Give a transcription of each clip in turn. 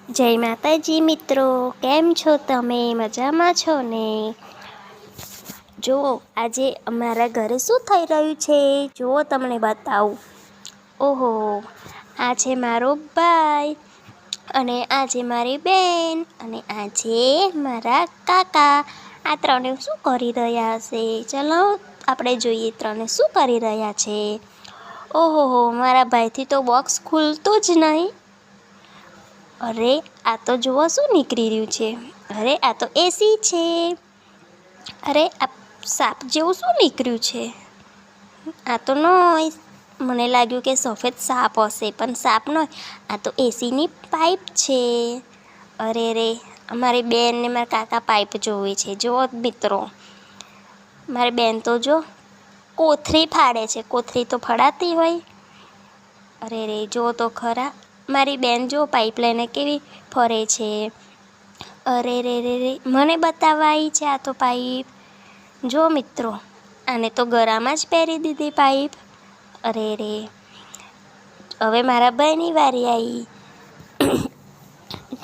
જય માતાજી મિત્રો, કેમ છો તમે? મજામાં છો ને? જુઓ આજે અમારા ઘરે શું થઈ રહ્યું છે, જુઓ તમને બતાવું. ઓહો, આ છે મારો ભાઈ, અને આ છે મારી બેન, અને આ છે મારા કાકા. આ ત્રણે શું કરી રહ્યા હશે? ચલો આપણે જોઈએ ત્રણે શું કરી રહ્યા છે. ઓહો, મારા ભાઈથી તો બોક્સ ખુલતું જ નહીં. અરે આ તો જુઓ શું નીકળી રહ્યું છે. અરે આ તો એસી છે. અરે આ સાપ જેવું શું નીકળ્યું છે. આ તો નોય, મને લાગ્યું કે સફેદ સાપ હશે, પણ સાપ નોય, આ તો એસીની પાઇપ છે. અરે રે, અમારી બેન ને મારા કાકા પાઇપ જોવે છે. જુઓ મિત્રો, મારી બેન તો જો કોથળી ફાડે છે. કોથળી તો ફાડાતી હોય. અરે રે, જો તો ખરા, મારી બેન જો પાઇપ લઈને કેવી ફરે છે. અરે રે રે રે, મને બતાવવા આવી છે આ તો પાઇપ. જો મિત્રો, આને તો ગળામાં જ પહેરી દીધી પાઇપ. અરે રે, હવે મારા ભાઈની વારી આવી.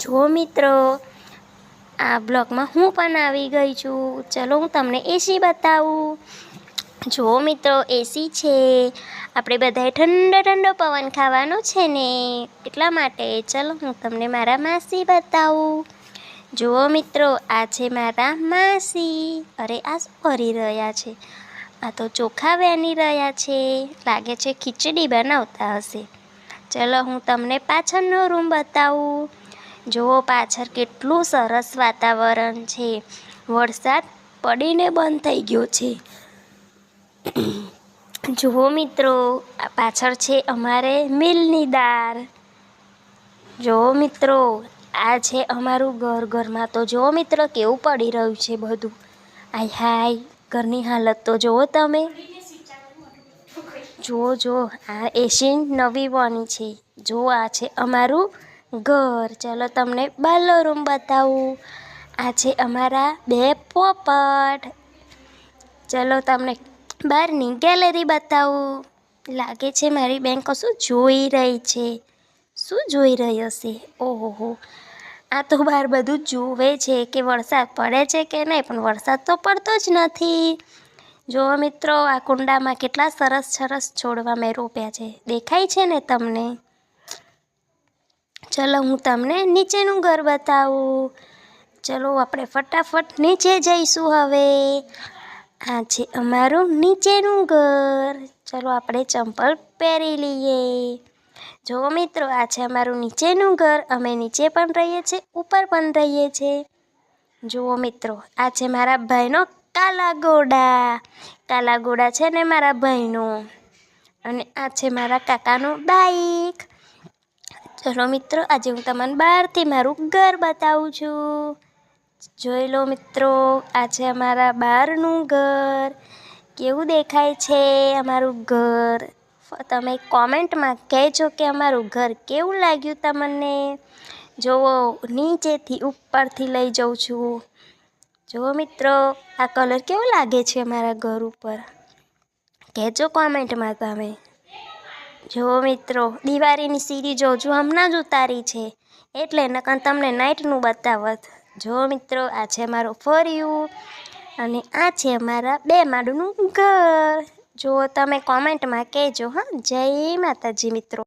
જો મિત્રો, આ બ્લોગમાં હું પણ આવી ગઈ છું. ચલો હું તમને એસી બતાવું. જો મિત્રો, એસી છે. આપણે બધાએ ઠંડો ઠંડો પવન ખાવાનો છે ને, એટલા માટે. ચલો હું તમને મારા માસી બતાવું. જુઓ મિત્રો, આ છે મારા માસી. અરે આ શું કરી રહ્યા છે? આ તો ચોખા વેણી રહ્યા છે. લાગે છે ખીચડી બનાવતા હશે. ચલો હું તમને પાછળનો રૂમ બતાવું. જુઓ પાછળ કેટલું સરસ વાતાવરણ છે. વરસાદ પડીને બંધ થઈ ગયો છે. જુઓ મિત્રો, આ પાછળ છે અમારે મિલની દાર. જુઓ મિત્રો, આ છે અમારું ઘર. ઘરમાં તો જુઓ મિત્રો કેવું પડી રહ્યું છે બધું. આય હાય, ઘરની હાલત તો જુઓ તમે. જુઓ, આ એસી નવી બની છે. જુઓ આ છે અમારું ઘર. ચાલો તમને બહારનો રૂમ બતાવું. આ છે અમારા બે પોપટ. ચલો તમને બહારની ગેલેરી બતાવું. લાગે છે મારી બેન કશું જોઈ રહી છે. શું જોઈ રહી હશે? ઓહો, આ તો બહાર બધું જુએ છે કે વરસાદ પડે છે કે નહીં, પણ વરસાદ તો પડતો જ નથી. જુઓ મિત્રો, આ કુંડામાં કેટલા સરસ સરસ છોડવા મેં રોપ્યા છે. દેખાય છે ને તમને? ચલો હું તમને નીચેનું ઘર બતાવું. ચલો આપણે ફટાફટ નીચે જઈશું હવે. આ છે અમારું નીચેનું ઘર. ચલો આપણે ચંપલ પહેરી લઈએ. જુઓ મિત્રો, આ છે અમારું નીચેનું ઘર. અમે નીચે પણ રહીએ છીએ, ઉપર પણ રહીએ છીએ. જુઓ મિત્રો, આ છે મારા ભાઈનો કાલા ઘોડા. કાલા ઘોડા છે ને મારા ભાઈનો. અને આ છે મારા કાકાનું બાઈક. ચલો મિત્રો, આજે હું તમને બહારથી મારું ઘર બતાવું છું. જોઈ લો મિત્રો, આ છે અમારા બહારનું ઘર. કેવું દેખાય છે અમારું ઘર? તમે કોમેન્ટમાં કહેજો કે અમારું ઘર કેવું લાગ્યું તમને. જુઓ, નીચેથી ઉપરથી લઈ જાઉં છું. જુઓ મિત્રો, આ કલર કેવો લાગે છે અમારા ઘર ઉપર? કહેજો કોમેન્ટમાં તમે. જુઓ મિત્રો, દિવાળીની સીરી જોજો હમણાં જ ઉતારી છે, એટલે નકર તમને નાઇટનું બતાવત. જુઓ મિત્રો, આ છે મારું ફળિયું, અને આ છે અમારા 2 માળનું ઘર. જુઓ તમે કોમેન્ટમાં કહેજો. હા, જય માતાજી મિત્રો.